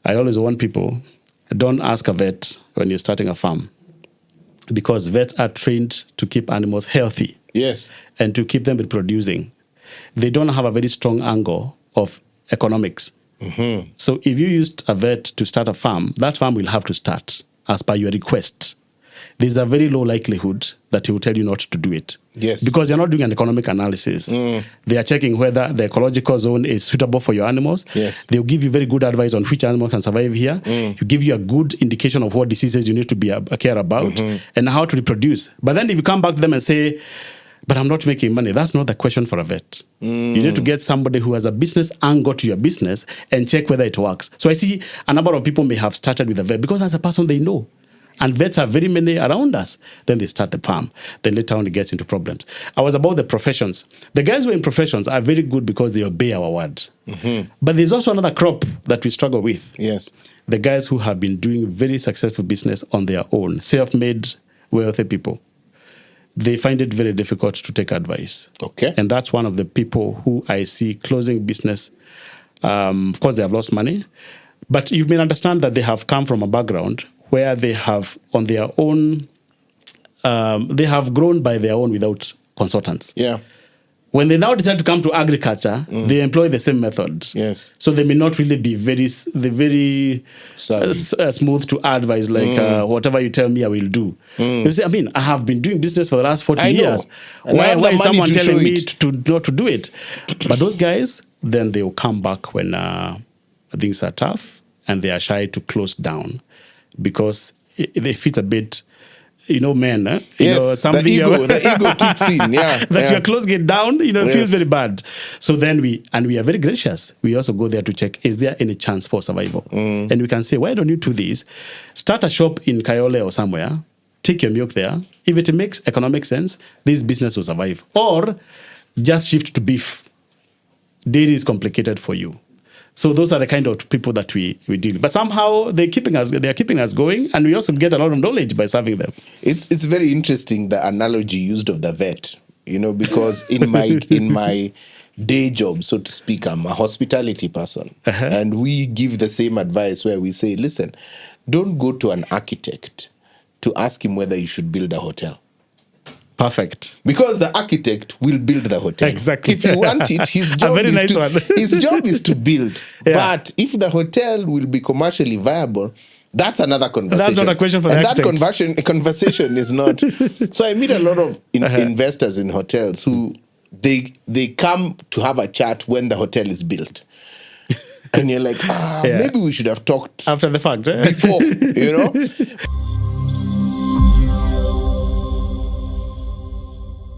I always warn people, don't ask a vet when you're starting a farm, because vets are trained to keep animals healthy. Yes. And to keep them reproducing. They don't have a very strong angle of economics. Mm-hmm. So if you used a vet to start a farm, that farm will have to start as per your request. There's a very low likelihood that he will tell you not to do it. Yes. Because they're not doing an economic analysis. They are checking whether the ecological zone is suitable for your animals. Yes. They'll give you very good advice on which animal can survive here. You give you a good indication of what diseases you need to be care about and how to reproduce. But then if you come back to them and say, but I'm not making money, that's not the question for a vet. You need to get somebody who has a business angle to your business and check whether it works. So I see a number of people may have started with a vet because that's a person they know. And vets are very many around us. Then they start the farm. Then later on it gets into problems. I was about the professions. The guys who are in professions are very good because they obey our word. But there's also another crop that we struggle with. Yes. The guys who have been doing very successful business on their own, self-made, wealthy people. They find it very difficult to take advice. Okay. And that's one of the people who I see closing business. Of course, they have lost money. But you may understand that they have come from a background where they have on their own, they have grown by their own without consultants. Yeah. When they now decide to come to agriculture, they employ the same method. Yes. So they may not really be very smooth to advise, like whatever you tell me, I will do. You say, I mean, I have been doing business for the last 40 years. Why is someone telling me to not to do it? But those guys, then they will come back when things are tough and they are shy to close down because they fit a bit. Men, something the ego kicks in, that your clothes get down, it feels very bad. So then we are very gracious. We also go there to check, is there any chance for survival? And we can say, why don't you do this? Start a shop in Kayole or somewhere, take your milk there. If it makes economic sense, this business will survive. Or just shift to beef. Dairy is complicated for you. So those are the kind of people that we deal with. But somehow they are keeping us going, and we also get a lot of knowledge by serving them. It's very interesting, the analogy used of the vet, because in my day job, so to speak, I'm a hospitality person. And we give the same advice where we say, listen, don't go to an architect to ask him whether you should build a hotel. Perfect. Because the architect will build the hotel. Exactly. If you want it, his job is to build. Yeah. But if the hotel will be commercially viable, that's another conversation. That's not a question for the architect. And that conversation is not. So I meet a lot of investors in hotels who they come to have a chat when the hotel is built. And you're like, maybe we should have talked after the fact, before,